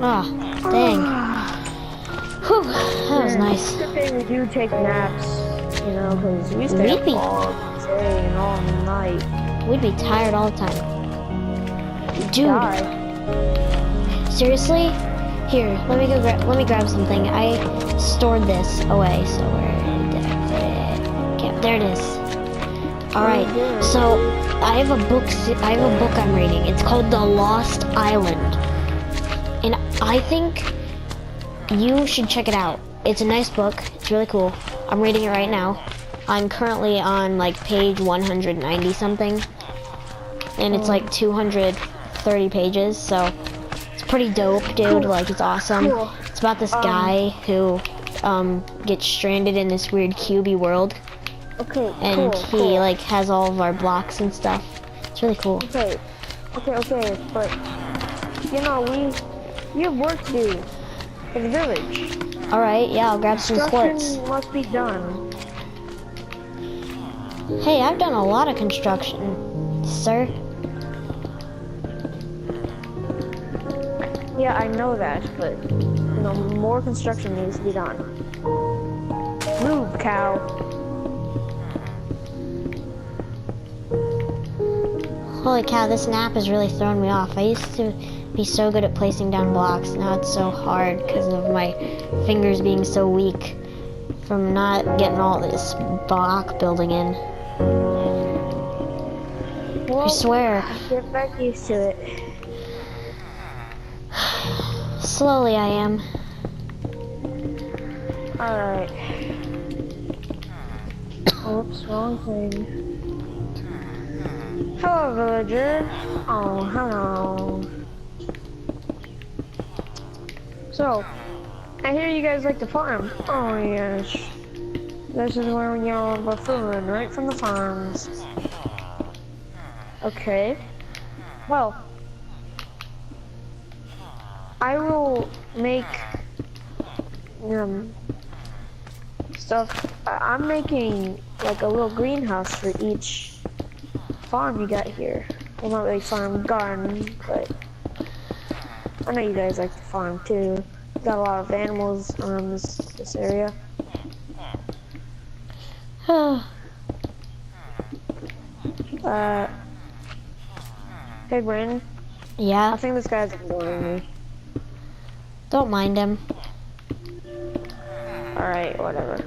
Ah, dang. Whew, that was nice. Good thing we do take naps, you know, because we stay up all day and all night. We'd be tired all the time. Dude. Seriously? Here, let me grab something. I stored this away, so where did I put it? Okay, there it is. Alright, so I have a book I'm reading. It's called The Lost Island. And I think you should check it out. It's a nice book. It's really cool. I'm reading it right now. I'm currently on like page 190 something. And it's like 230 pages, so it's pretty dope, dude. Like, it's awesome. It's about this guy who gets stranded in this weird cubey world. Okay, and he like has all of our blocks and stuff. It's really cool. Okay, but you know, we have work to do in the village. Alright, yeah, I'll grab some quartz. Construction must be done. Hey, I've done a lot of construction, sir. Yeah, I know that, but you know, more construction needs to be done. Move, cow. Holy cow, this nap has really thrown me off. I used to be so good at placing down blocks. Now it's so hard because of my fingers being so weak from not getting all this block building in. Well, I swear. Get back used to it. Slowly I am. Alright. Oops, wrong thing. Hello, villager. Oh, hello. So, I hear you guys like to farm. Oh, yes. This is where we get all of our food, right from the farms. Okay. Well, I will make stuff. I'm making like a little greenhouse for each farm you got here. Well, not really farm, garden, but I know you guys like to farm too. Got a lot of animals around this area. Hey Brandon. Yeah? I think this guy's ignoring me. Don't mind him. Alright, whatever.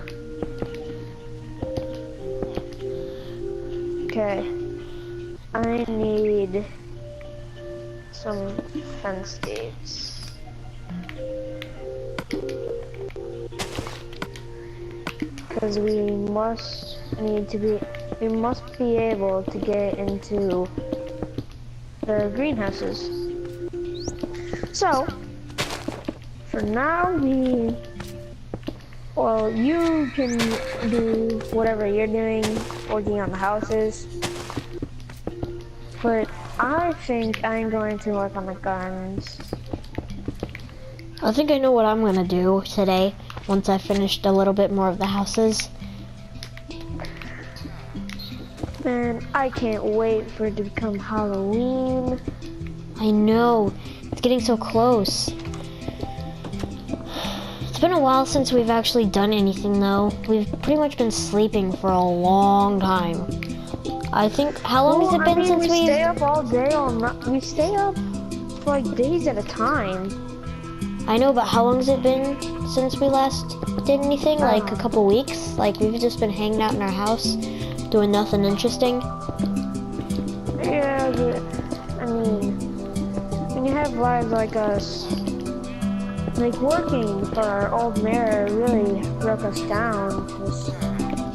Okay. I need some fence gates. Because we must be able to get into the greenhouses. So, for now you can do whatever you're doing, working on the houses. But I think I'm going to work on the gardens. I think I know what I'm gonna do today once I finished a little bit more of the houses. Man, I can't wait for it to become Halloween. I know, it's getting so close. It's been a while since we've actually done anything though. We've pretty much been sleeping for a long time. I think, how long has it been since we stay up all day, all night. We stay up for like days at a time. I know, but how long has it been since we last did anything? Like a couple weeks? Like we've just been hanging out in our house, doing nothing interesting? Yeah, but, I mean, when you have lives like us, like working for our old mayor really broke us down. Just,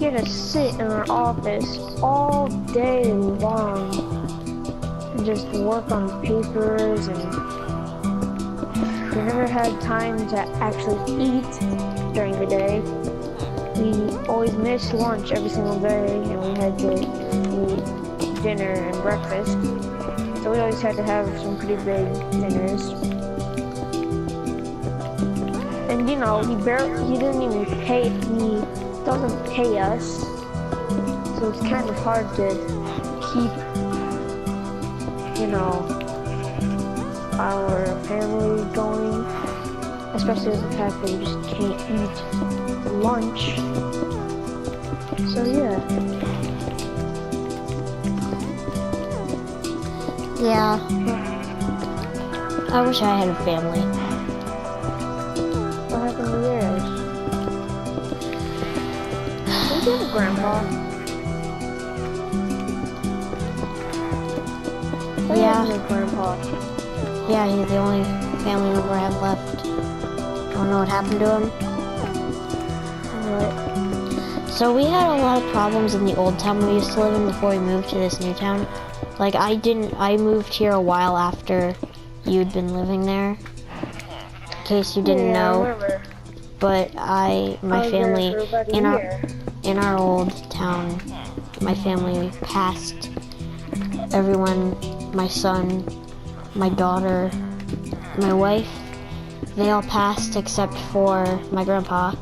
you had to sit in our office all day long and just work on papers, and we never had time to actually eat during the day. We always missed lunch every single day, and we had to eat dinner and breakfast. So we always had to have some pretty big dinners. And you know, he doesn't even pay, he doesn't pay us. So it's kind of hard to keep, you know, our family going, especially the fact that we just can't eat lunch. So yeah. Yeah. I wish I had a family. What happened to yours? Don't you have a grandpa? Yeah. Your grandpa. Yeah, he's the only family member I have left. Don't know what happened to him. What? So we had a lot of problems in the old town we used to live in before we moved to this new town. Like I moved here a while after you'd been living there. In case you didn't know. I remember. But my family in our old town, my family passed everyone, my son, my daughter, my wife. They all passed except for my grandpa.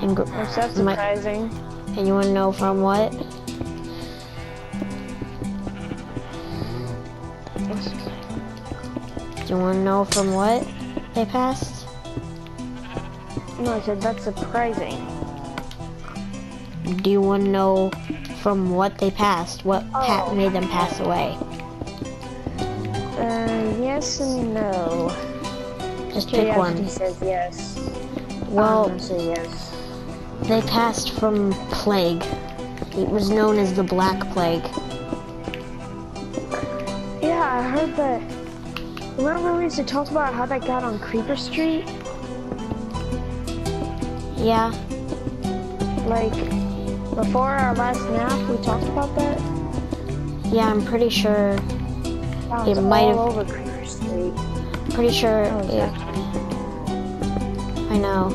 And That's surprising. and you want to know from what? Do you want to know from what they passed? No, I said that's surprising. Do you want to know from what they passed? What made them pass away? Yes and no. Just pick one. Curiosity says yes. Well, I'm gonna say yes. they passed from plague. It was known as the Black Plague. Yeah, I heard that. Remember we used to talk about how that got on Creeper Street? Yeah, Like, before our last nap, we talked about that? yeah, I'm pretty sure. Wow, It it's might all have- over Creeper Street. Pretty sure. I know.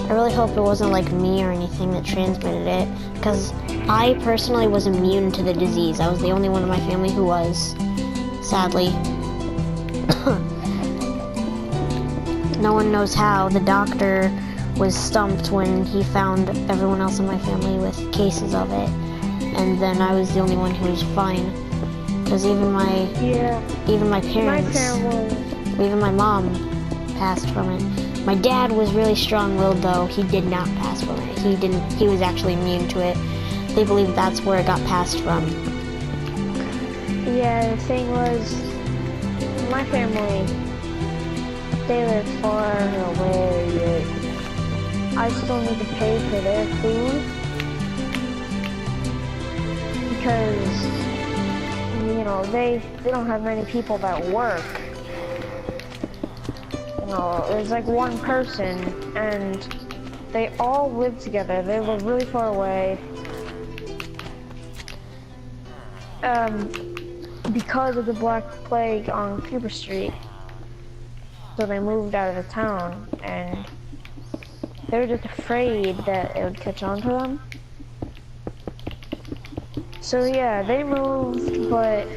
I really hope it wasn't like me or anything that transmitted it, because I personally was immune to the disease. I was the only one in my family who was, sadly. No one knows how. The doctor was stumped when he found everyone else in my family with cases of it, and then I was the only one who was fine. Because even my My parents, family. even my mom passed from it. My dad was really strong-willed though. He did not pass from it. He was actually immune to it. They believe that's where it got passed from. Yeah, the thing was, my family, they live far away. I still need to pay for their food because, you know, they don't have many people that work. You know, there's like one person and they all live together. They live really far away. Because of the Black Plague on Creeper Street. So they moved out of the town and they were just afraid that it would catch on to them. So yeah, they moved, but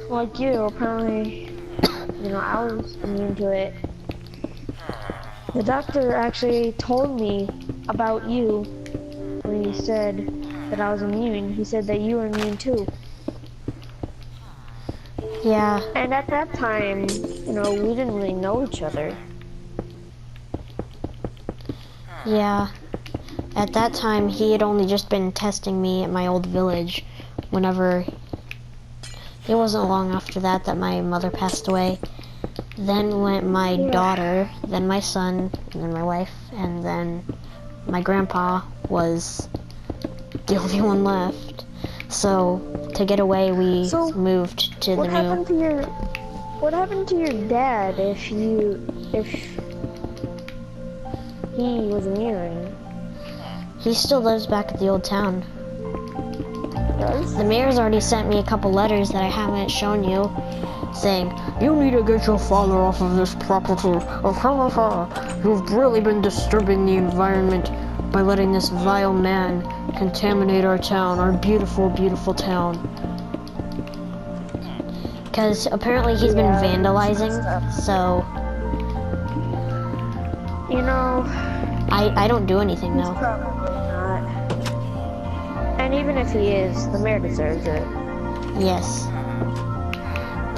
like you, apparently, you know, I was immune to it. The doctor actually told me about you when he said that I was immune. He said that you were immune too. Yeah, And at that time, you know, we didn't really know each other. yeah. At that time, he had only just been testing me at my old village. Whenever, it wasn't long after that that my mother passed away. Then went my daughter, then my son, and then my wife, and then my grandpa was the only one left. So to get away, we moved to the new. What happened to your dad if he was immune? He still lives back at the old town. Does? The mayor's already sent me a couple letters that I haven't shown you, saying, "You need to get your father off of this property. You've really been disturbing the environment by letting this vile man contaminate our town, our beautiful, beautiful town." Because apparently he's been vandalizing, so... You know... I don't do anything He's though. probably not. And even if he is, the mayor deserves it. Yes.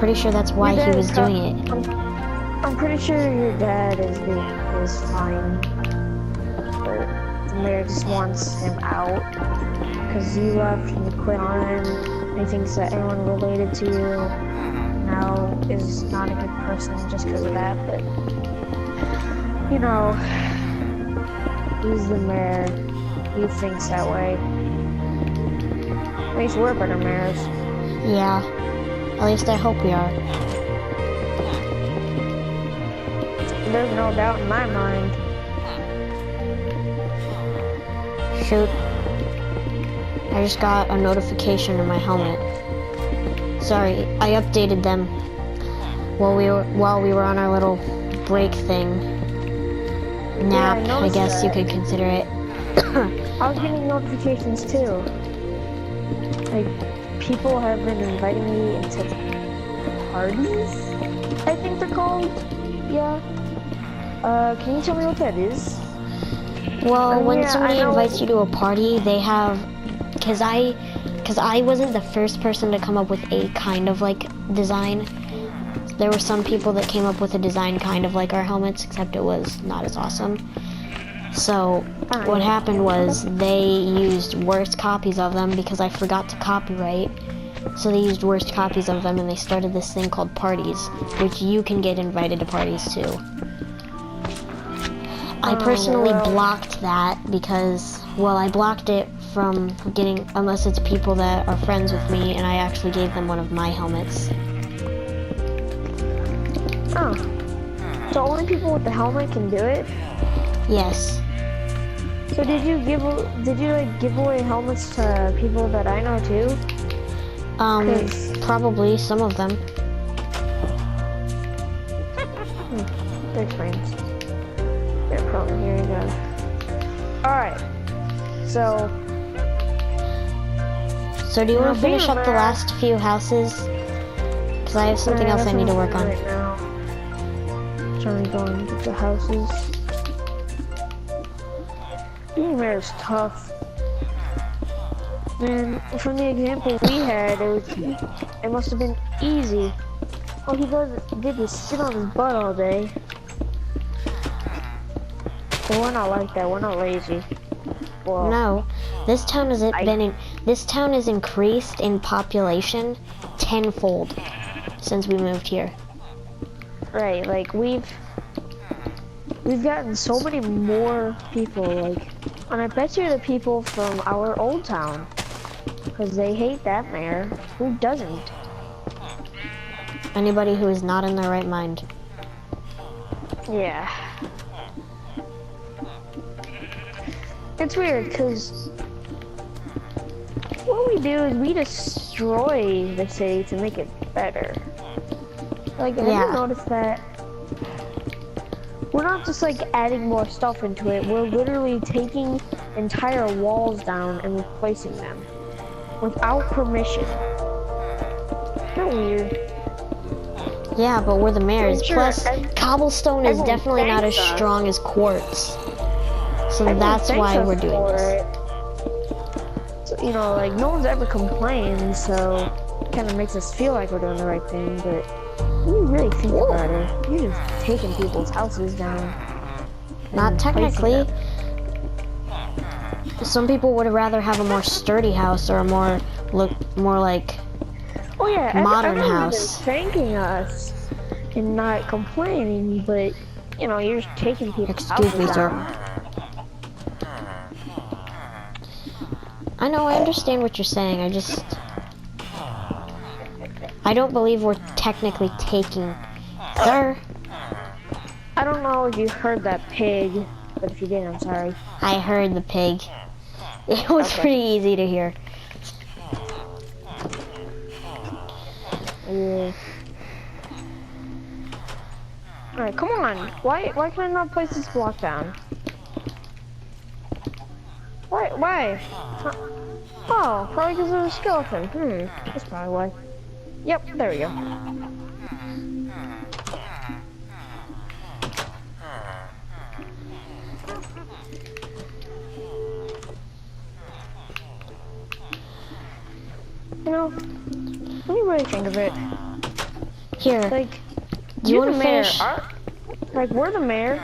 pretty sure that's why he was doing it. I'm pretty sure your dad is fine, but the mayor just wants him out because you left and you quit on him. And he thinks that anyone related to you now is not a good person just because of that. But you know, he's the mayor. He thinks that way. At least we're better mayors. Yeah. At least I hope we are. There's no doubt in my mind. Shoot. I just got a notification in my helmet. Sorry, I updated them while we were on our little break thing. Nap, Yeah, I guess that. you could consider it. I was getting notifications too. Like, people have been inviting me into parties, I think they're called. Yeah. Can you tell me what that is? Well, when yeah, somebody invites you to a party, they have, cause I wasn't the first person to come up with a kind of like design. There were some people that came up with a design kind of like our helmets, except it was not as awesome. So what happened was they used worse copies of them because I forgot to copyright. So they used worst copies of them and they started this thing called parties, which you can get invited to parties too. I personally blocked that because, well, I blocked it from getting, unless it's people that are friends with me, and I actually gave them one of my helmets. Oh. So only people with the helmet can do it? Yes. So did you like give away helmets to people that I know too? Probably some of them. They're friends. They're from here you go. Alright. So do you want to finish up the last few houses? Because I have something else I need to work on. Right now. Trying to go and get the houses. Being there is tough. Man, from the example we had, it must have been easy. All he did was sit on his butt all day. But we're not like that. We're not lazy. Well, no, this town has increased in population tenfold since we moved here. Right, like we've gotten so many more people, like, and I bet you the people from our old town, because they hate that mayor. Who doesn't? Anybody who is not in their right mind. Yeah. It's weird, because what we do is we destroy the city to make it better. Like, have you noticed that? We're not just like adding more stuff into it, we're literally taking entire walls down and replacing them without permission. Isn't that weird? Yeah, but we're the mayors. Sure, Plus, cobblestone is definitely not as strong as quartz. So that's why we're doing this. So, you know, like, no one's ever complained, so it kind of makes us feel like we're doing the right thing, but when you really think about it, you're just taking people's houses down. Not technically. Some people would rather have a more sturdy house or a more like modern house. Everyone's thanking us and not complaining, but you know, you're just taking people's houses down. Excuse me, sir. I know, I understand what you're saying. I don't believe we're technically taking, sir. I don't know if you heard that pig, but if you did, I'm sorry. I heard the pig. It was pretty easy to hear. Yeah. Alright, come on. Why can I not place this block down? Why? Oh, probably because of a skeleton. That's probably why. Yep, there we go. You know, when you really think of it, Here. Like, Do you you're want the to mayor. finish? Like, we're the mayor.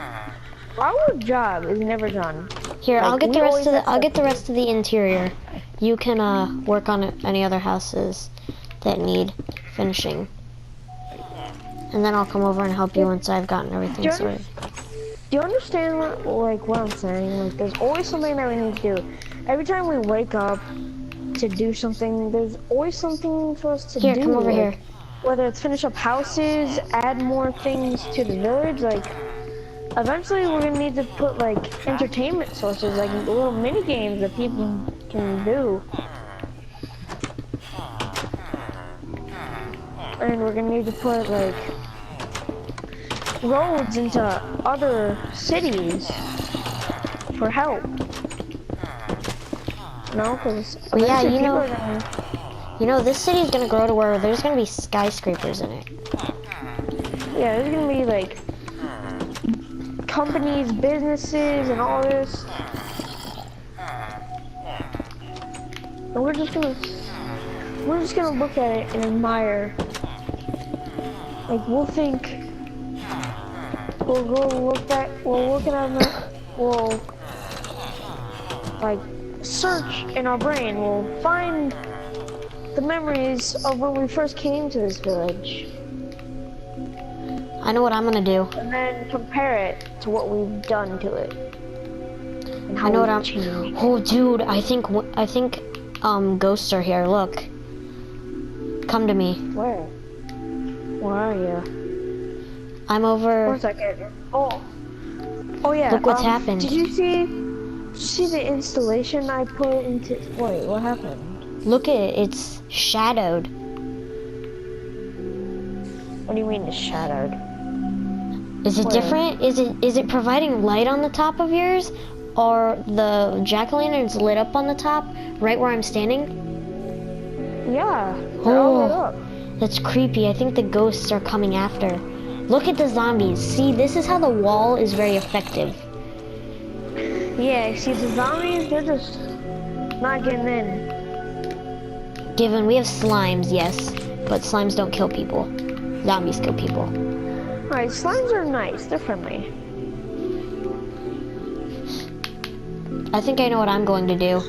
Our job is never done. Here, Like, I'll get we the rest always of the. have I'll to- get the rest of the interior. You can work on any other houses that need finishing, and then I'll come over and help you once I've gotten everything Do sorted. you understand what I'm saying? Like, there's always something that we need to do. Every time we wake up to do something, there's always something for us to Here, do. come over like, here. Whether it's finish up houses, add more things to the village, like, eventually we're gonna need to put, like, entertainment sources, like, little mini games that people can do. And we're gonna need to put, like, roads into other cities for help. No, because Well, yeah, you know- are gonna, You know, this city's gonna grow to where there's gonna be skyscrapers in it. yeah, there's gonna be like companies, businesses, and all this. And we're just gonna look at it and admire. Like we'll think, we'll look at it, we'll like search in our brain. We'll find the memories of when we first came to this village. I know what I'm gonna do. And then compare it to what we've done to it. And I know what I'm. changed. Oh, dude, I think ghosts are here. Look. Come to me. Where? Where are you? I'm over. 1 second. Oh. Oh yeah. Look what's happened. Did you see the installation I put into? Wait, what happened? Look at it. It's shadowed. What do you mean it's shadowed? Is it Where? different? Is it providing light on the top of yours, or the jack-o'-lantern's lit up on the top, right where I'm standing? Yeah. They're all lit Oh. up. That's creepy. I think the ghosts are coming after. Look at the zombies. See, this is how the wall is very effective. Yeah. See the zombies? They're just not getting in. Given we have slimes, yes, but slimes don't kill people. Zombies kill people. Alright, slimes are nice. They're friendly. I think I know what I'm going to do.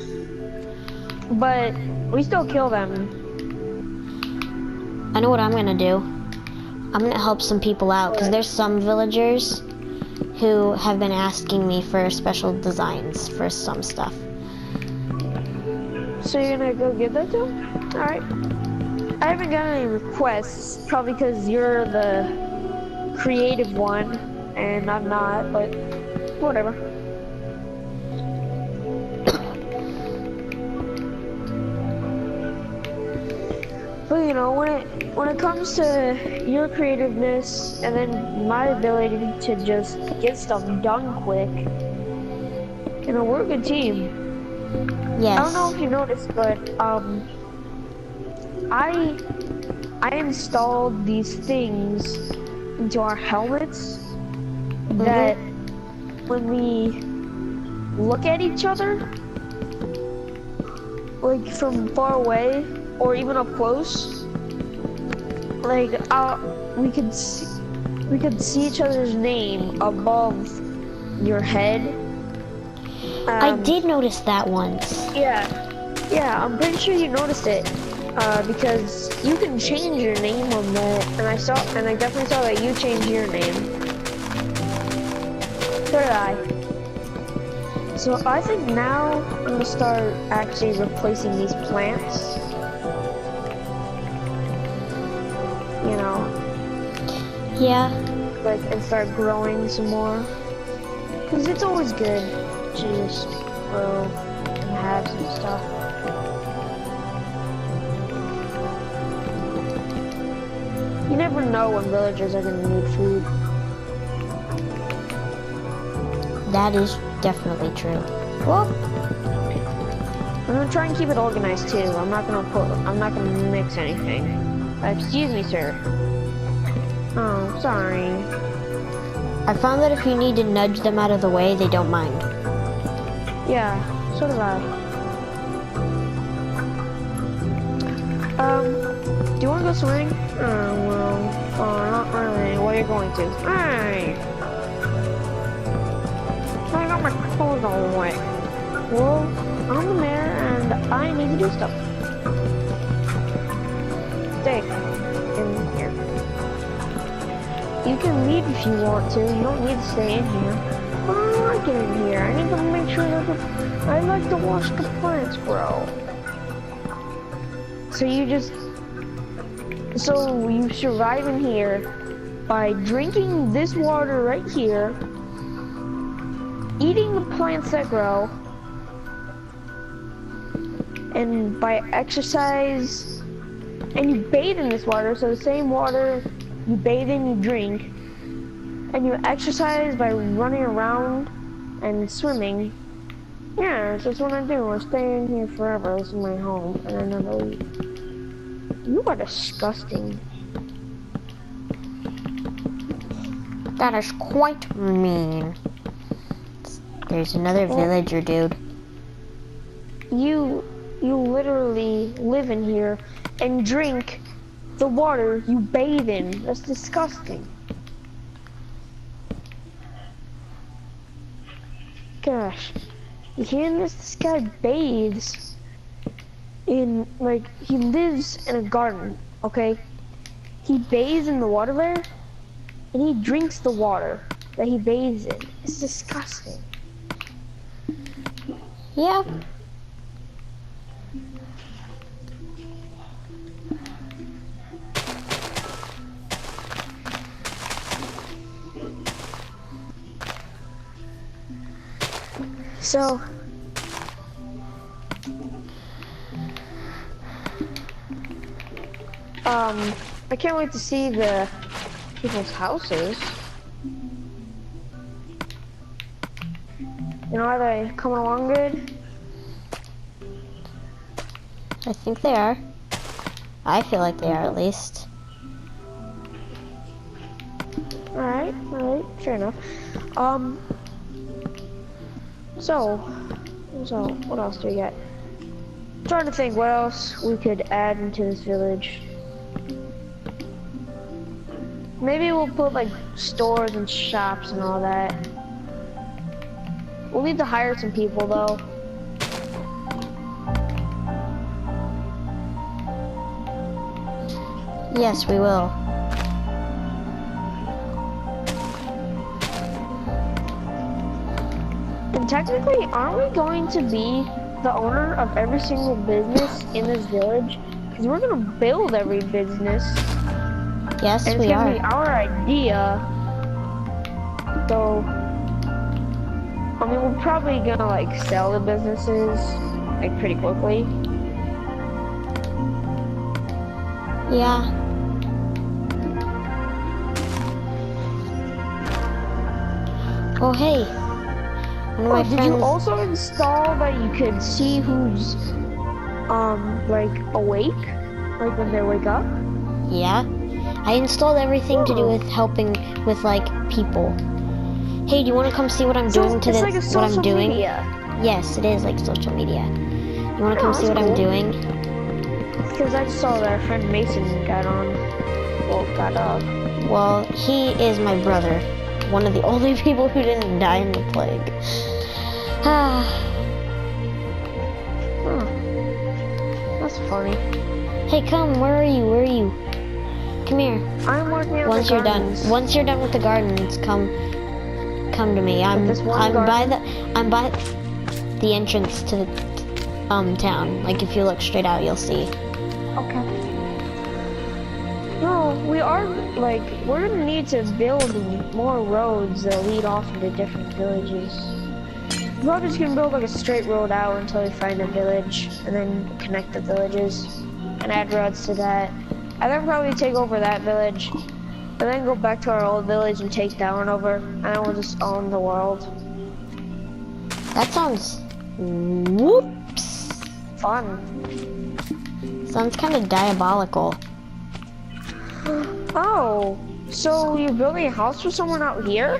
But we still kill them. I know what I'm gonna do. I'm gonna help some people out, because there's some villagers who have been asking me for special designs for some stuff. So you're gonna go get that too? Alright. I haven't got any requests, probably because you're the creative one, and I'm not, but whatever. But you know, when it comes to your creativeness and then my ability to just get stuff done quick, you know, we're a good team. Yes. I don't know if you noticed, but I installed these things into our helmets that when we look at each other, like from far away or even up close, like we could see each other's name above your head. I did notice that once. Yeah, I'm pretty sure you noticed it, because you can change your name on that, and I definitely saw that you changed your name. So did I. So I think now I'm gonna start actually replacing these plants. You know, Yeah. like, and start growing some more. Cause it's always good to just grow and have some stuff. You never know when villagers are gonna need food. That is definitely true. Well, I'm gonna try and keep it organized too. I'm not gonna mix anything. Excuse me, sir. Oh, sorry. I found that if you need to nudge them out of the way, they don't mind. Yeah, so did I. Do you wanna go swimming? Oh, well, you're going to. Hey! I got my clothes all wet. Well, I'm the mayor and I need to do stuff. Stay in here. You can leave if you want to. You don't need to stay in here. I like it in here. I need to make sure that I like to watch the plants grow. So you survive in here by drinking this water right here, eating the plants that grow, and by exercise, and you bathe in this water, so the same water you bathe in, you drink, and you exercise by running around and swimming. Yeah, that's what I do. I stay in here forever. This is my home, and I never leave. You are disgusting. That is quite mean. There's another villager, dude. You literally live in here and drink the water you bathe in. That's disgusting. Gosh, you hear this? This guy bathes in, like, he lives in a garden, okay? He bathes in the water there, and he drinks the water that he bathes in. It's disgusting. Yeah. So, I can't wait to see the people's houses. You know, are they coming along good? I think they are. I feel like they are, at least. Alright, fair enough. So, what else do we got? I'm trying to think what else we could add into this village. Maybe we'll put like stores and shops and all that. We'll need to hire some people though. Yes, we will. And technically, aren't we going to be the owner of every single business in this village? Because we're gonna build every business. Yes, and we it's gonna are. be our idea. So, I mean, we're probably gonna like sell the businesses like pretty quickly. Yeah. Oh, hey. One of my Did friends. you also install that you could see who's like awake, like when they wake up? Yeah. I installed everything to do with helping with like people. Hey, do you want to come see what I'm doing to it's this? like a What I'm social doing? media. Yes, it is like social media. You want to come see what that's I'm cool. doing? Because I just saw that our friend Mason got on. Well, got up. Well, he is my brother. One of the only people who didn't die in the plague. Ah. That's funny. Hey, come. Where are you? Where are you? Come here. I'm working on Once the you're done. gardens. Once you're done with the gardens, come to me. I'm this one I'm by garden? the the entrance to the town. Like if you look straight out, you'll see. Okay. No, we are like we're gonna need to build more roads that lead off into different villages. We're just gonna build like a straight road out until we find a village, and then connect the villages and add roads to that. And then probably take over that village, and then go back to our old village and take that one over, and then we'll just own the world. That sounds whoops. Fun. Sounds kind of diabolical. Oh, so you're building a house for someone out here?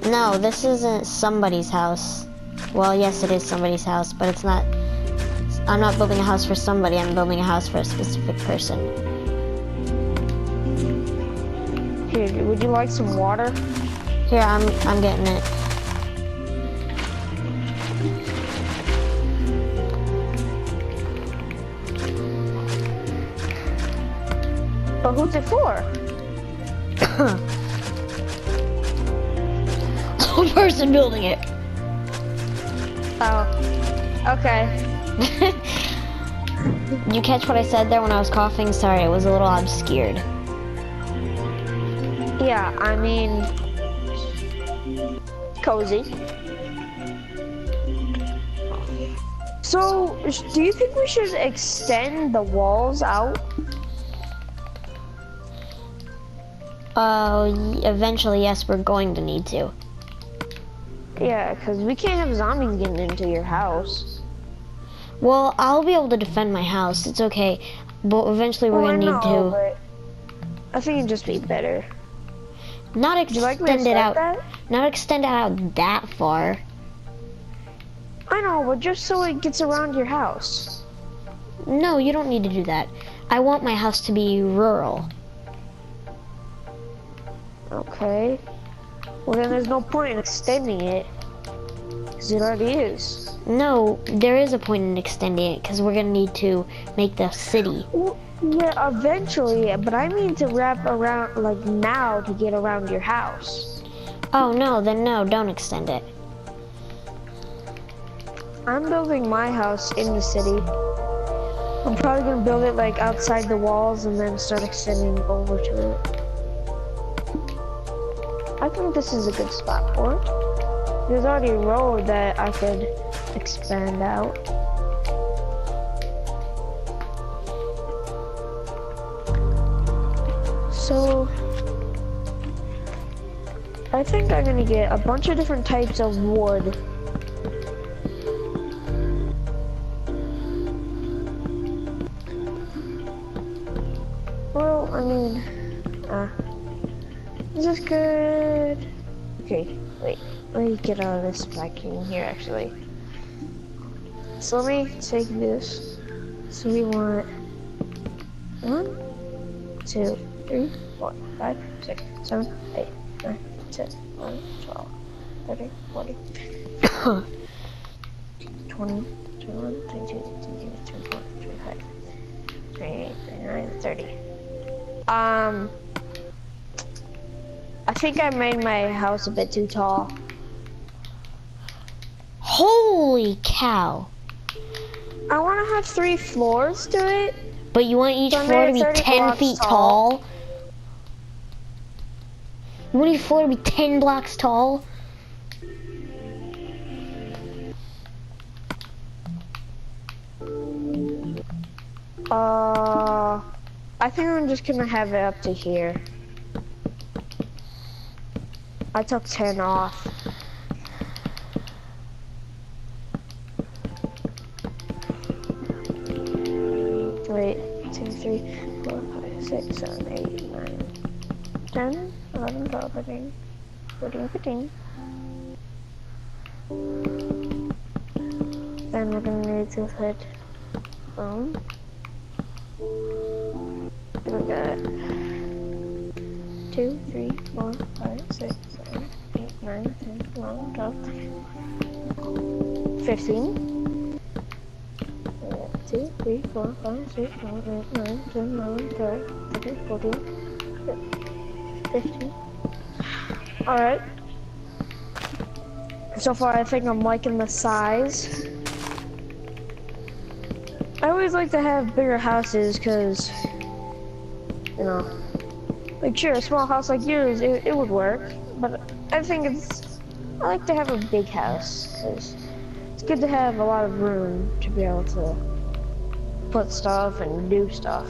No, this isn't somebody's house. Well, yes, it is somebody's house, but it's not. I'm not building a house for somebody. I'm building a house for a specific person. Here, would you like some water? Here, I'm getting it. But who's it for? One person building it. Oh, okay. Did you catch what I said there when I was coughing? Sorry, it was a little obscured. Yeah, I mean, cozy. So, do you think we should extend the walls out? Eventually, yes, we're going to need to. Yeah, because we can't have zombies getting into your house. Well, I'll be able to defend my house. It's okay. But eventually we're Well, gonna need to but I think it'd just be better. not Would you like me to extend it start out. that? Not extend it out that far. I know, but just so it gets around your house. No, you don't need to do that. I want my house to be rural. Okay. Well, then there's no point in extending it. Because it already is. No, there is a point in extending it because we're gonna need to make the city. Well, yeah, eventually, but I mean to wrap around, like now, to get around your house. Oh no, then no, don't extend it. I'm building my house in the city. I'm probably gonna build it like outside the walls and then start extending over to it. I think this is a good spot for it. There's already a road that I could expand out. So, I think I'm gonna get a bunch of different types of wood. Well, I mean, is this good? Okay, wait, let me get out of this vacuum here actually. So let me take this. So we want 1, 2, 3, 4, 5, 6, 7, 8, 9, 10, 11, 12, 13, 14, 20, 21, 22, 23, 24, 25, 28, 29, 30. I think I made my house a bit too tall. Holy cow! I want to have 3 floors to it. But you want each So I floor to made it be 30 10 blocks feet tall. tall? You want each floor to be 10 blocks tall? I think I'm just gonna have it up to here. I took 10 off. Wait, 2, 3, 4, 5, 6, 7, 8, 9, 10, 11, 12, 13, 14, 15. Then we're gonna need to put we got 2, 3, 4, 5, 6, 7, 8, 9, 10, 11, 12, 15. 2, 3, 4, 5, 6, 7, 8, 9, 10, 11, 12, 13, 14, 15. Alright. So far I think I'm liking the size. I always like to have bigger houses because, you know, like sure, a small house like yours, it would work, but I think I like to have a big house because it's good to have a lot of room to be able to put stuff and do stuff.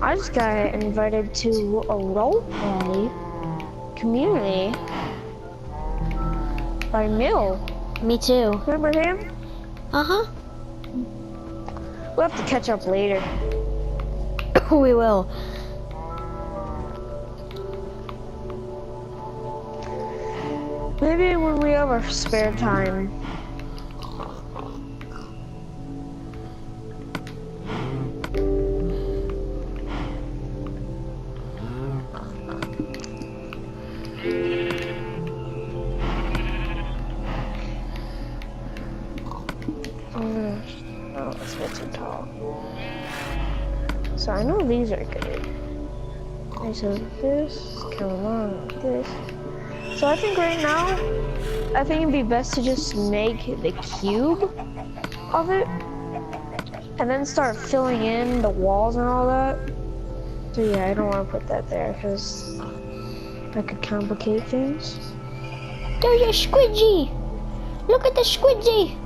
I just got invited to a roleplay community by Mill. Me too. Remember him? Uh-huh. We'll have to catch up later. We will. Maybe when we have our spare time. Oh, it's a bit too tall. So I know these are good. Okay, so this, come along like this. So I think right now, I think it'd be best to just make the cube of it, and then start filling in the walls and all that. So yeah, I don't want to put that there, because that could complicate things. There's a squidgy! Look at the squidgy!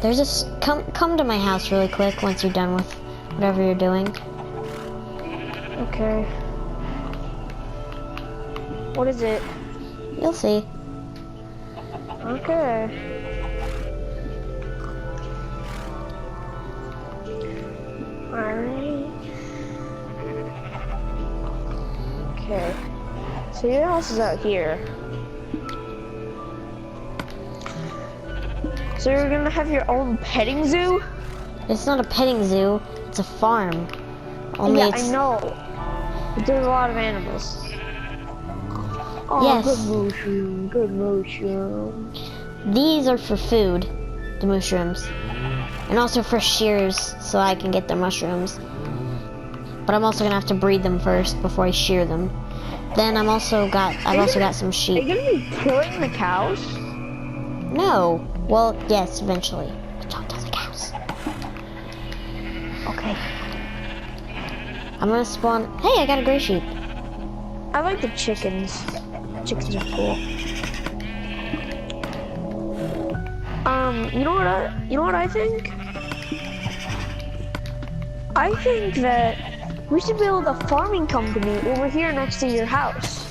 There's a come to my house really quick once you're done with whatever you're doing. Okay. What is it? You'll see. Okay. Alright. Okay. So your house is out here. So you're gonna have your own petting zoo? It's not a petting zoo, it's a farm. Only Yeah, it's... I know. But there's a lot of animals. Oh, Yes. good mushroom, good mushroom. These are for food, the mushrooms. And also for shears, so I can get the mushrooms. But I'm also gonna have to breed them first before I shear them. Then I've also got some Are sheep. you gonna be killing the cows? No. Well, yes, eventually. But don't tell the cows. Okay. I'm gonna spawn. Hey, I got a gray sheep. I like the chickens. Chickens are cool. You know what I think? I think that we should build a farming company over here next to your house.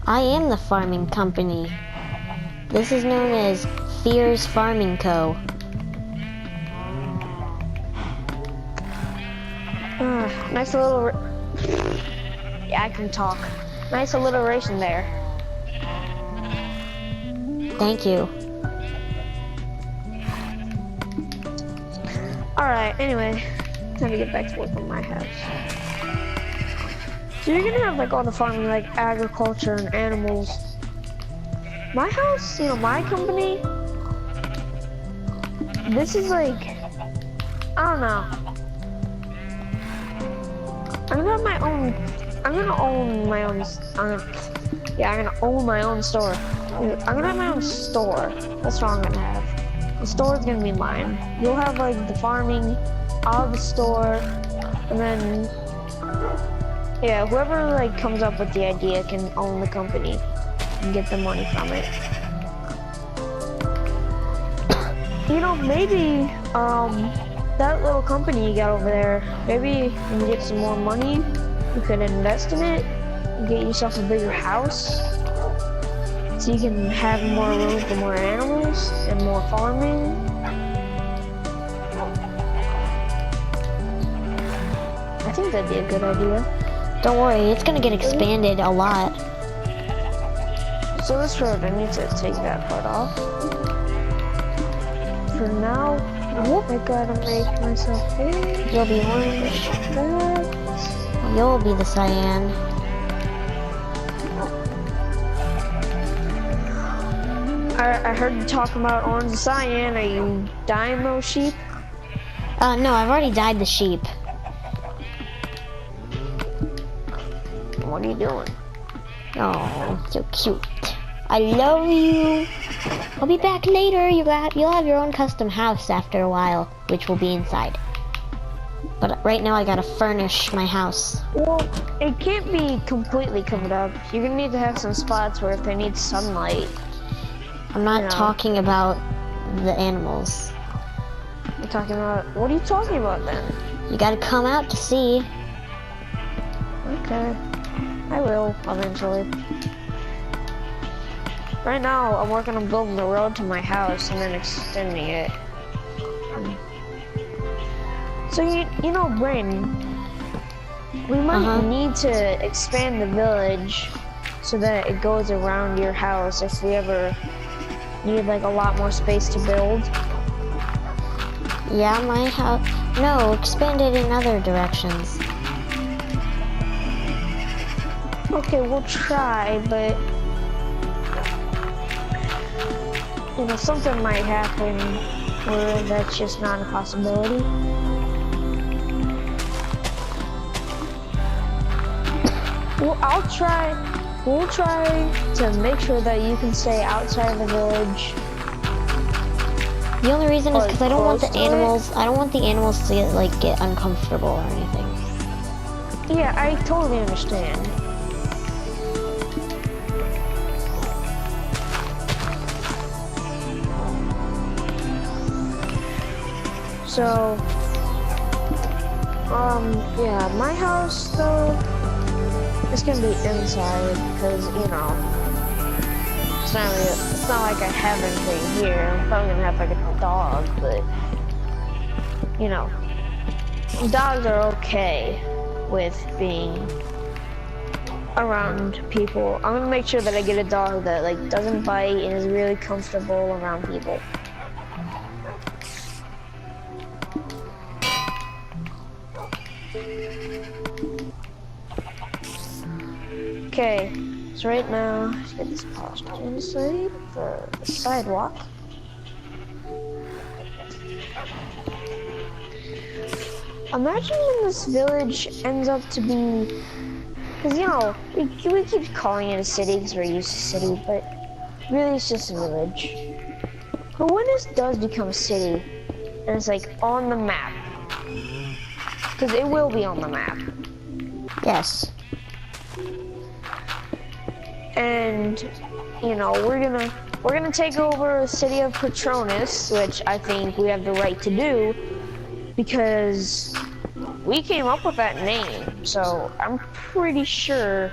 I am the farming company. This is known as Fears Farming Co. Nice little. Yeah, I can talk. Nice alliteration there. Thank you. Alright, anyway, time to get back to work on my house. So you're gonna have like all the farming, like agriculture and animals. My house, you know, my company, this is like, I don't know. I'm gonna have my own, I'm gonna own my own store. I'm gonna have my own store. That's what I'm gonna have. The store is gonna be mine. You'll have like the farming, I'll have the store, and then, yeah, whoever like comes up with the idea can own the company and get the money from it. You know, maybe, that little company you got over there, maybe when you get some more money, you could invest in it and get yourself a bigger house so you can have more room for more animals and more farming. I think that'd be a good idea. Don't worry, it's gonna get expanded a lot. So this road, I need to take that part off. For now, I gotta make myself big. You'll be orange. That. You'll be the cyan. I heard you talking about orange and cyan. Are you dyeing those sheep? No, I've already dyed the sheep. What are you doing? Oh, so cute. I love you. I'll be back later. You'll have your own custom house after a while, which will be inside. But right now I gotta furnish my house. Well, it can't be completely covered up. You're gonna need to have some spots where if they need sunlight. I'm not You know. talking about the animals. You're talking about, what are you talking about then? You gotta come out to see. Okay, I will eventually. Right now, I'm working on building the road to my house and then extending it. So you know, Brayden, We might need to expand the village so that it goes around your house if we ever need like a lot more space to build. Yeah, my house. No, expand it in other directions. Okay, we'll try, but you know, something might happen where that's just not a possibility. Well, we'll try to make sure that you can stay outside of the village. The only reason is because I don't want the close to animals. I don't want the animals to get uncomfortable or anything. Yeah, I totally understand. So, yeah, my house though, it's gonna be inside because you know, it's not like I have anything here. I'm probably gonna have like a dog, but you know, dogs are okay with being around people. I'm gonna make sure that I get a dog that like doesn't bite and is really comfortable around people. Okay, so right now, let's get this polished inside the sidewalk. Imagine when this village ends up to be, because you know, we keep calling it a city because we're used to city, but really it's just a village. But when this does become a city, and it's like on the map, because it will be on the map. Yes. And you know, we're gonna take over the city of Patronus, which I think we have the right to do because we came up with that name. So I'm pretty sure.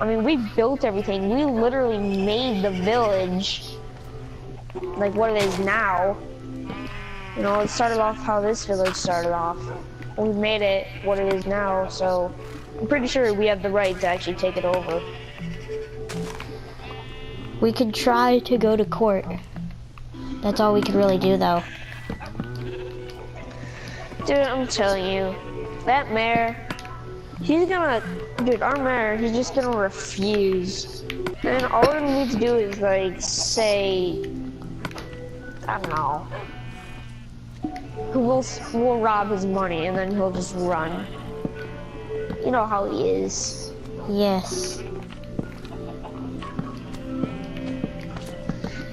I mean, we built everything. We literally made the village like what it is now. You know, it started off how this village started off. We made it what it is now, so I'm pretty sure we have the right to actually take it over. We could try to go to court. That's all we could really do, though. Dude, I'm telling you, that mayor, our mayor, he's just gonna refuse. And all we're gonna need to do is like say, I don't know, we'll rob his money and then he'll just run. You know how he is. Yes.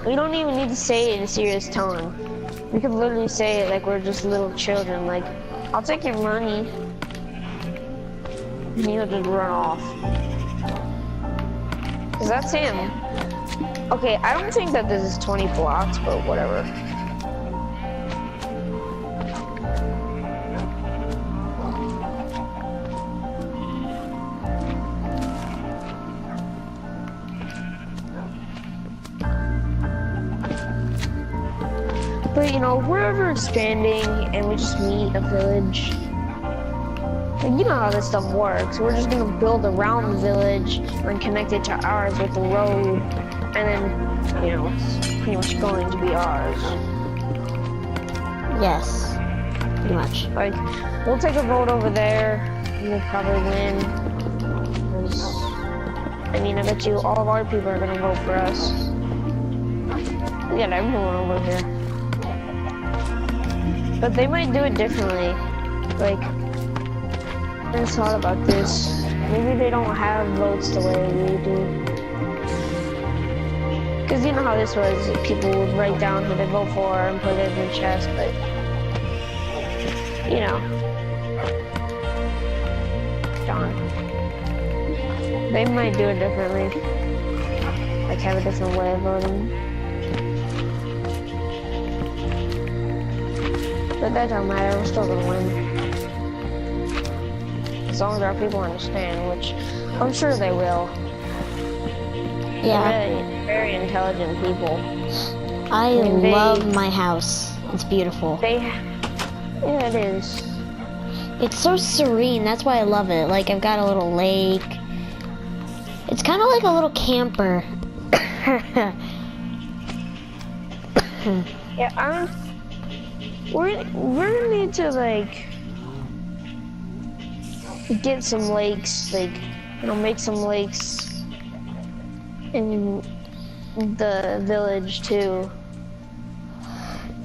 We don't even need to say it in a serious tone. We could literally say it like we're just little children, like, I'll take your money. And he'll just run off. Cause that's him. Okay, I don't think that this is 20 blocks, but whatever. But you know, if we're ever expanding and we just meet a village, like, you know how this stuff works. We're just gonna build around the village and connect it to ours with the road, and then, you know, it's pretty much going to be ours. Yes. Pretty much. Like, we'll take a vote over there, and we'll probably win. 'Cause, I mean, I bet you all of our people are gonna vote for us. We got everyone over here. But they might do it differently. Like, I just thought about this. Maybe they don't have votes the way we do. Because you know how this was. People would write down who they vote for and put it in their chest, but, you know. Darn. They might do it differently. Like, have a different way of voting. But that don't matter, we're still gonna win. As long as our people understand, which I'm sure they will. Yeah. They're really very intelligent people. I love my house. It's beautiful. Yeah, it is. It's so serene. That's why I love it. Like, I've got a little lake. It's kind of like a little camper. Yeah, we're gonna need to like get some lakes, like make some lakes in the village too.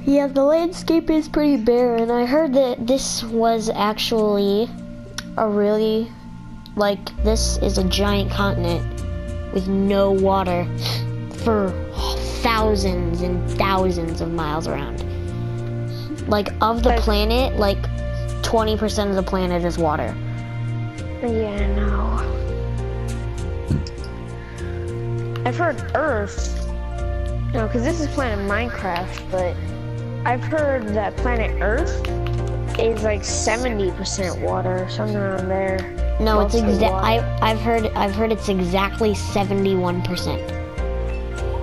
Yeah, the landscape is pretty barren. I heard that this was actually a really, like, this is a giant continent with no water for thousands and thousands of miles around. Like, of the planet, like, 20% of the planet is water. Yeah, no. I've heard Earth, because this is Planet Minecraft, but I've heard that Planet Earth is like 70% water, something around there. No, it's I've heard it's exactly 71%.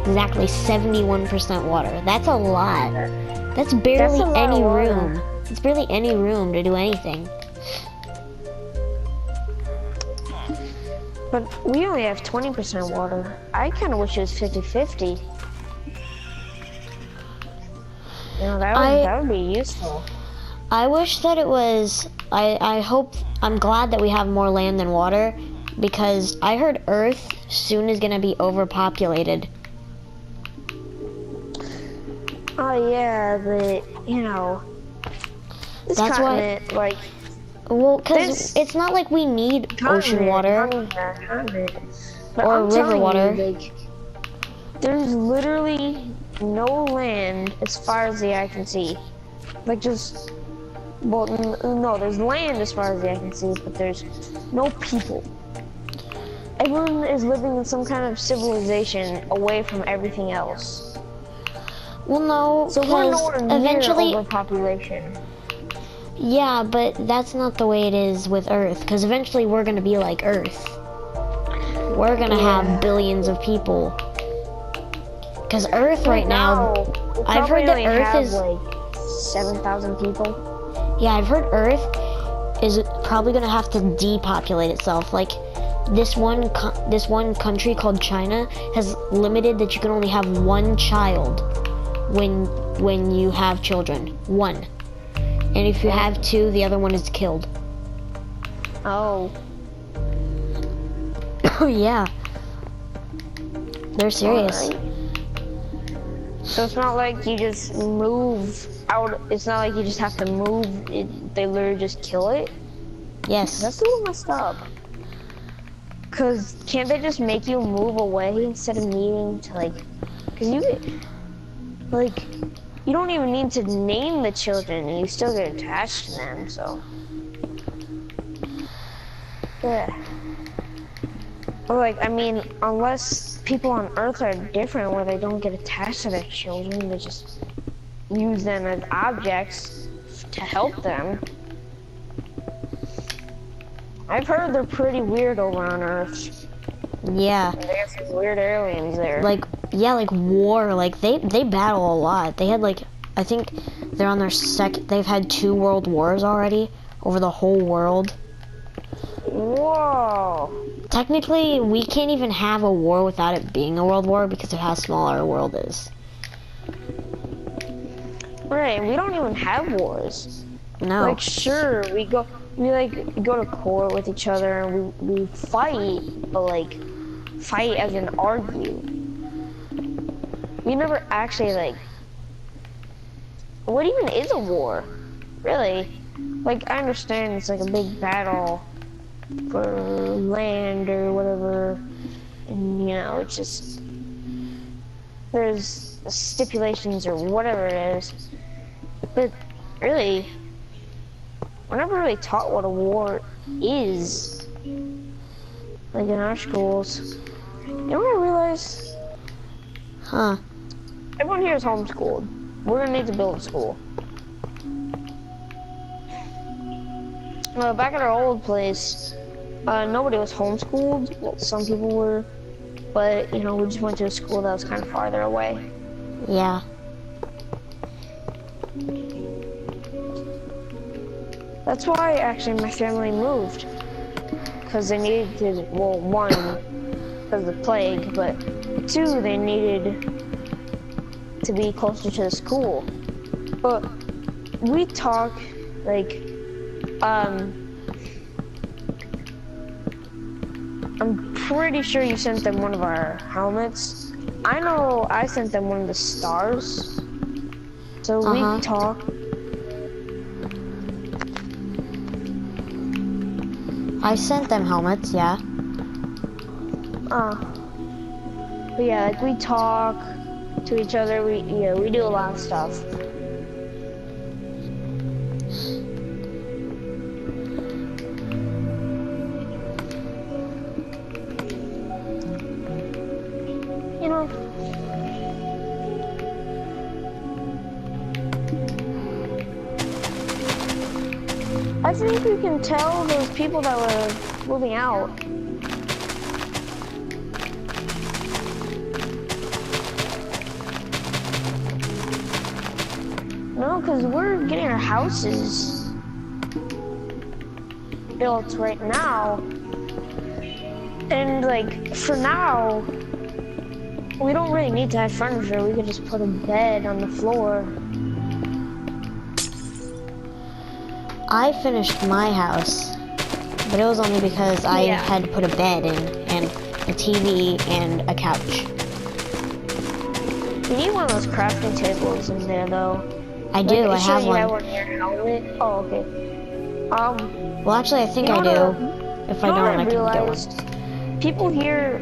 Exactly 71% water. That's a lot. That's barely any room. It's barely any room to do anything. But we only have 20% water. I kind of wish it was 50-50. You know, that would be useful. I wish that it was, I'm glad that we have more land than water, because I heard Earth soon is gonna be overpopulated. Oh yeah, but, this That's continent, why, well, because it's not like we need ocean water or river water. There's literally no land as far as the eye can see. Like, just, well, no, there's land as far as the eye can see, but there's no people. Everyone is living in some kind of civilization away from everything else. Well, no, so we're nowhere near eventually overpopulation. Yeah, but that's not the way it is with Earth, because eventually we're gonna be like Earth. We're gonna have billions of people. Because Earth right now, I've heard that Earth is like 7,000 people. Yeah, I've heard Earth is probably gonna have to depopulate itself. Like, this one country called China has limited that you can only have one child when you have children. One. And if you have two, the other one is killed. Oh. Oh yeah. They're serious. Right. So it's not like you just move out. It's not like you just have to move it. They literally just kill it. Yes. That's a little messed up. Cause can't they just make you move away instead of needing to cause you you don't even need to name the children and you still get attached to them, so. Yeah. Or I mean, unless people on Earth are different where they don't get attached to their children, they just use them as objects to help them. I've heard they're pretty weird over on Earth. Yeah. They got some weird aliens there. Like war, they battle a lot. They had I think they're on their they've had 2 world wars already over the whole world. Whoa. Technically, we can't even have a war without it being a world war because of how small our world is. Right, we don't even have wars. No. Sure, we go to court with each other and we fight, but fight as in argue. We never actually what even is a war? Really? I understand it's a big battle for land or whatever, and it's just there's stipulations or whatever it is. But really, we're never really taught what a war is. In our schools. You know what I realized? Huh. Everyone here is homeschooled. We're gonna need to build a school. Back at our old place, nobody was homeschooled. Well, some people were, but we just went to a school that was kind of farther away. Yeah. That's why actually my family moved. Because they needed to, well, one, because of the plague, but two, they needed to be closer to the school. But we talk, like, I'm pretty sure you sent them one of our helmets. I know I sent them one of the stars. So we talk. I sent them helmets, yeah. But yeah, like we talk to each other. We do a lot of stuff. You know. I think we can tell those people that were moving out. No, because we're getting our houses built right now. And like, for now, we don't really need to have furniture. We could just put a bed on the floor. I finished my house, but it was only because I had to put a bed in, and a TV, and a couch. You need one of those crafting tables in there, though. I do, I have one. You have one in your helmet? Oh, okay. Well, actually, I think I do. If I don't, I can get one. People here,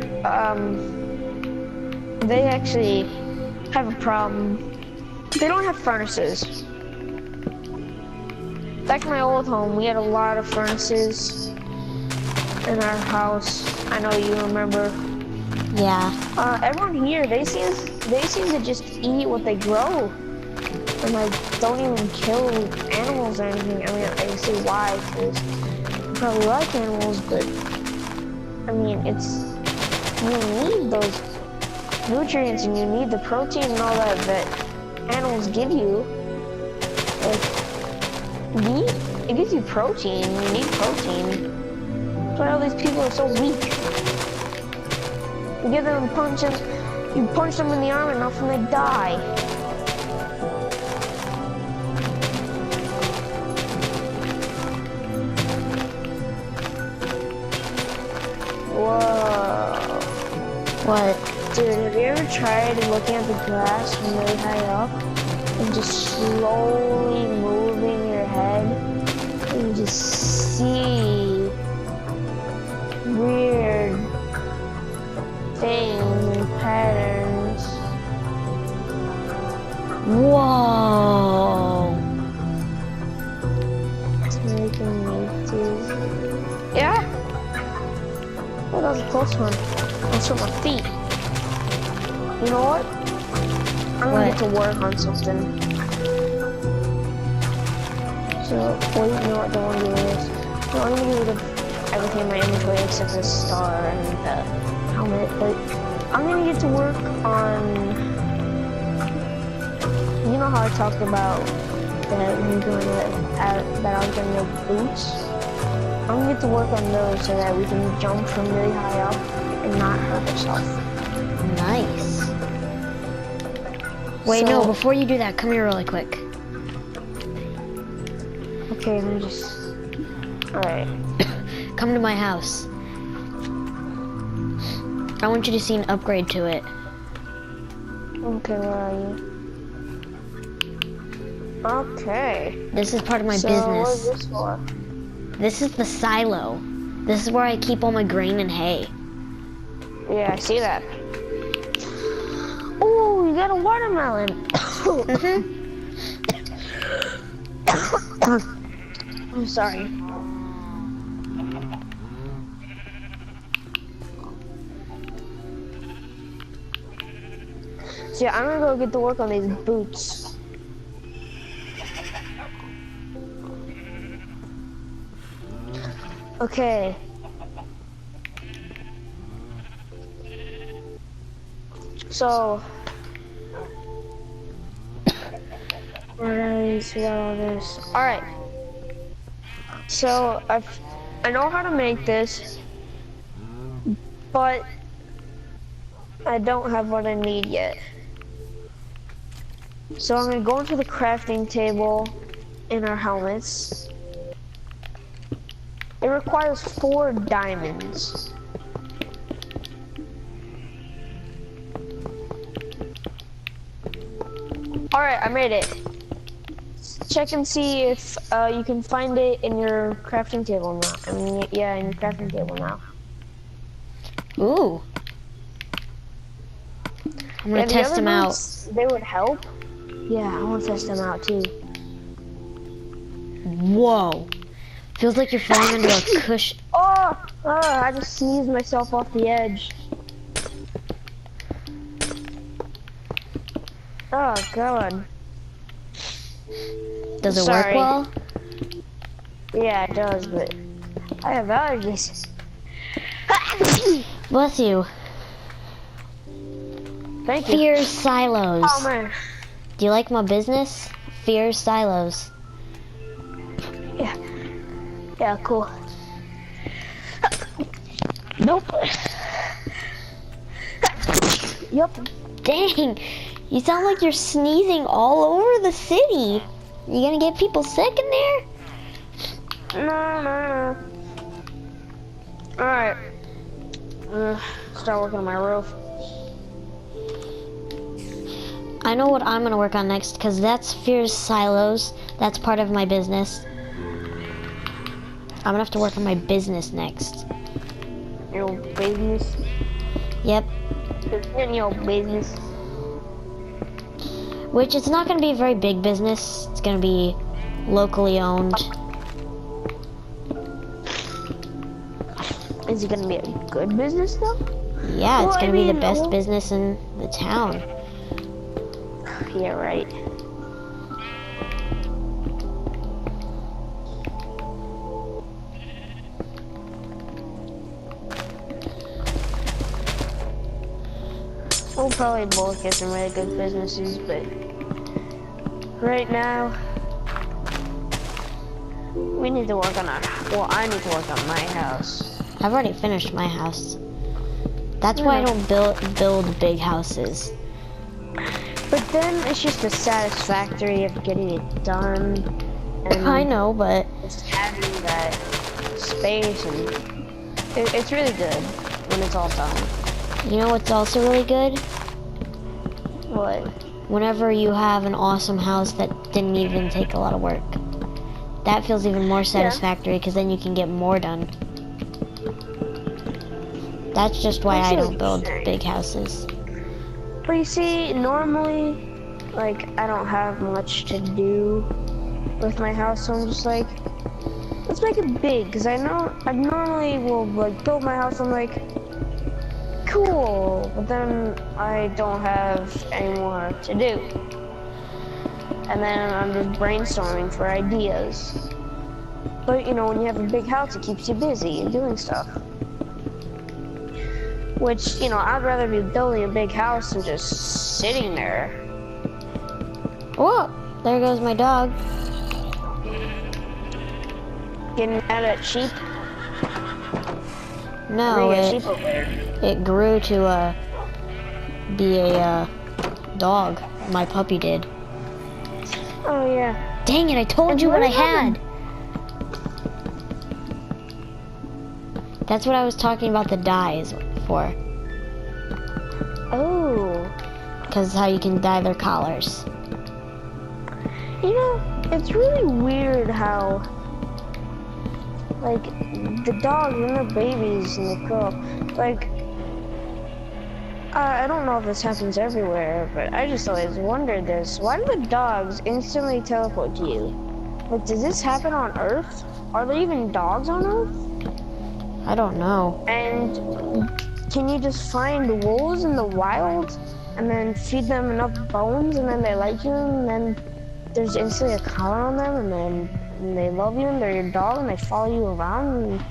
they actually have a problem. They don't have furnaces. Back in my old home, we had a lot of furnaces in our house. I know you remember. Yeah. Everyone here, they seem to just eat what they grow. And like, don't even kill animals or anything. I mean, I can see why, because you probably like animals, but I mean, you need those nutrients and you need the protein and all that animals give you. Like, it gives you protein. You need protein. That's why all these people are so weak. You give them a punch and you punch them in the arm enough and they die. Whoa. What? Dude, have you ever tried looking at the grass from really high up and just slowly moving your head and just see weird things and patterns? Whoa. It's making me dizzy. Yeah? Oh, that was a close one. That's from my feet. You know what? I'm gonna get to work on something. So, well, you know what the one doing is? No, I'm gonna get rid of everything in my inventory except the star and the helmet, but I'm gonna get to work on... You know how I talked about that I was gonna make boots? I'm gonna get to work on those so that we can jump from really high up and not hurt ourselves. Nice. Wait, no, before you do that, come here really quick. Okay, let me just... Alright. Come to my house. I want you to see an upgrade to it. Okay, where are you? Okay. This is part of my So, business. what is this for? This is the silo. This is where I keep all my grain and hay. Yeah, I see that. Oh, you got a watermelon. I'm sorry. So yeah, I'm gonna go get to work on these boots. Okay. So, we got all this. All right. So I know how to make this, but I don't have what I need yet. So I'm gonna go into the crafting table in our helmets. It requires 4 diamonds. Alright, I made it. Check and see if you can find it in your crafting table now. I mean, yeah, in your crafting table now. Ooh. I'm gonna test them out. They would help. Yeah, I want to test them out too. Whoa. Feels like you're falling into a cushion. Oh, I just sneezed myself off the edge. Oh, God. Does it Sorry. work well? Yeah, it does, but I have allergies. Bless you. Thank you. Fear silos. Oh, man. Do you like my business? Fear silos. Yeah. Yeah, cool. Nope. Yup. Dang. You sound like you're sneezing all over the city. You gonna get people sick in there? No. Alright. Start working on my roof. I know what I'm gonna work on next, because that's Fear's silos. That's part of my business. I'm gonna have to work on my business next. Your business? Yep. Your business. Which it's not gonna be a very big business. It's gonna be locally owned. Is it gonna be a good business though? Yeah, it's Well, gonna be the best business in the town. Yeah, right. We'll probably both get some really good businesses, but right now we need to work on I need to work on my house. I've already finished my house. That's why I don't build big houses. But then it's just the satisfactory of getting it done. And I know, but just having that space, and it's really good when it's all done. you know what's also really good? What? Whenever you have an awesome house that didn't even take a lot of work. That feels even more satisfactory because then you can get more done. That's just why I don't build big houses. But you see, normally, like, I don't have much to do with my house, so I'm just like, let's make it big, because I normally will, like, build my house, I'm like, cool, but then I don't have any more to do. And then I'm just brainstorming for ideas. But, you know, when you have a big house, it keeps you busy and doing stuff. Which, you know, I'd rather be building a big house than just sitting there. Whoa, there goes my dog. Getting mad at sheep? No, sheep over there. it grew to be a dog. My puppy did. Oh, yeah. Dang it, I told you what I had. That's what I was talking about the dyes for. Oh. Because how you can dye their collars. You know, it's really weird how, like, the dogs and the babies and the girl, like, I don't know if this happens everywhere, but I just always wondered this. Why do the dogs instantly teleport to you? Like, does this happen on Earth? Are there even dogs on Earth? I don't know. And can you just find wolves in the wild and then feed them enough bones and then they like you and then there's instantly a collar on them and then they love you and they're your dog and they follow you around and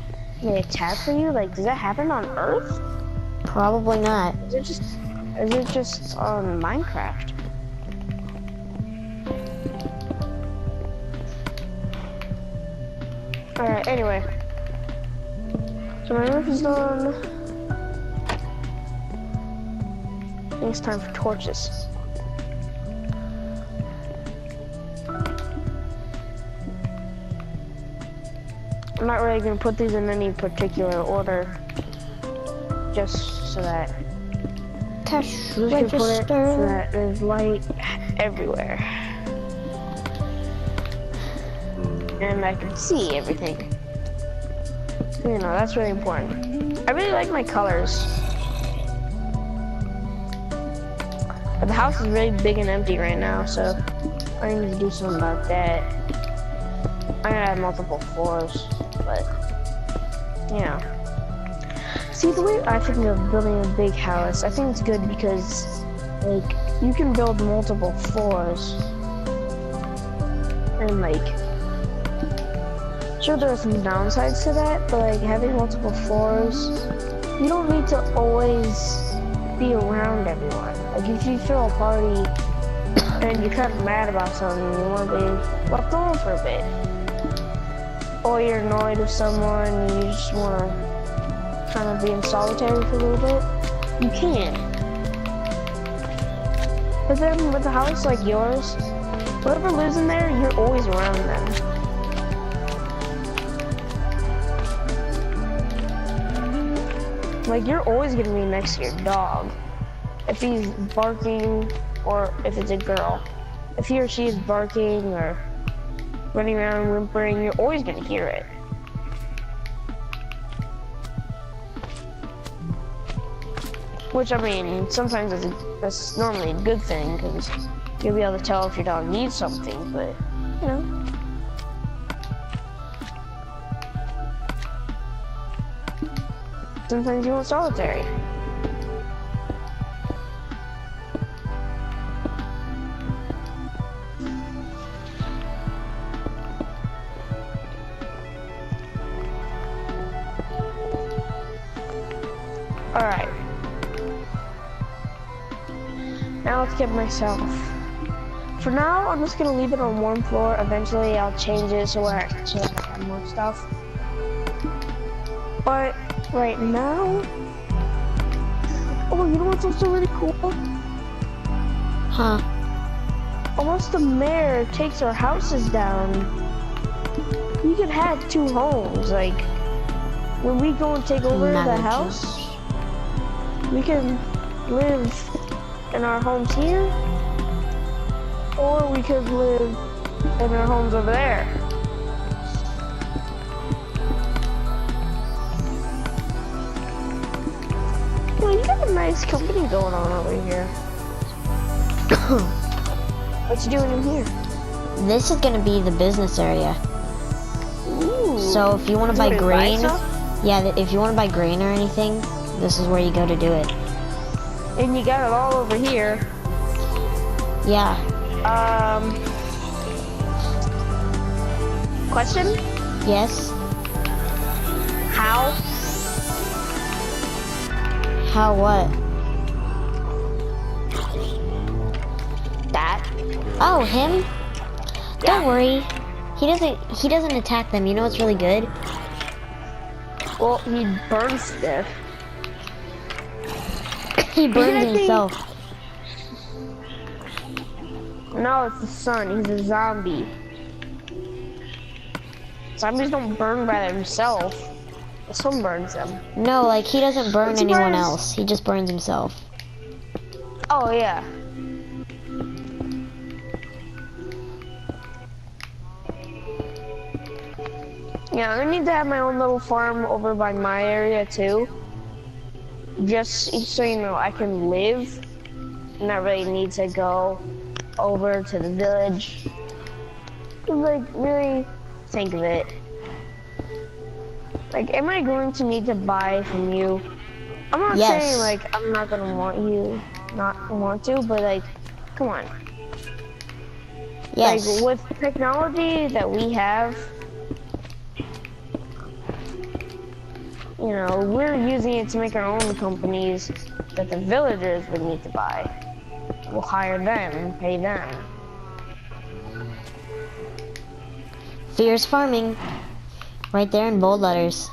they attack for you? Like, does that happen on Earth? Probably not. Is it just on Minecraft? Alright, anyway. So my roof is done. I think it's time for torches. I'm not really gonna put these in any particular order. Just so that Cash we can put it so register. that there's light everywhere. And I can see everything. You know, that's really important. I really like my colors. But the house is really big and empty right now, so I need to do something about that. I'm gonna have multiple floors, but, you know. See, the way I think of building a big house, I think it's good because, like, you can build multiple floors. And, like, sure, there are some downsides to that, but like having multiple floors, you don't need to always be around everyone. Like if you throw a party and you're kind of mad about something, you want to be left alone for a bit, or you're annoyed with someone, you just want to kind of be in solitary for a little bit, you can. But then with a house like yours, whoever lives in there, you're always around them. Like, you're always gonna be next to your dog. If he's barking, or if it's a girl. If he or she is barking, or running around whimpering, you're always gonna hear it. Which, I mean, sometimes that's normally a good thing, because you'll be able to tell if your dog needs something, but, you know. Sometimes you want solitary. Alright. Now let's get myself. For now, I'm just gonna leave it on one floor. Eventually, I'll change it so I have more stuff. But right now, oh, you know what's also really cool? Huh? Once the mayor takes our houses down, we could have two homes. Like, when we go and take over the house, we can live in our homes here, or we could live in our homes over there. Well, you got a nice company going on over here. What you doing in here? This is gonna be the business area. Ooh. So if you want to buy grain, stuff? yeah, if you want to buy grain or anything, this is where you go to do it. And you got it all over here. Yeah. Question? Yes. How? How what? That? Oh, him? Yeah. Don't worry. He doesn't attack them. You know what's really good? Well, he burns stuff. He burned himself. No, it's the sun. He's a zombie. Zombies don't burn by themselves. The sun burns them. No, like he doesn't burn What's anyone yours? else. He just burns himself. Oh, yeah. Yeah, I need to have my own little farm over by my area, too. Just so you know, I can live, not really need to go over to the village. Like, really think of it. Like, am I going to need to buy from you? I'm not Yes. saying, like, I'm not gonna not want to, but, like, come on. Yes. Like, with technology that we have, you know, we're using it to make our own companies that the villagers would need to buy. We'll hire them and pay them. Fierce farming. Right there in bold letters.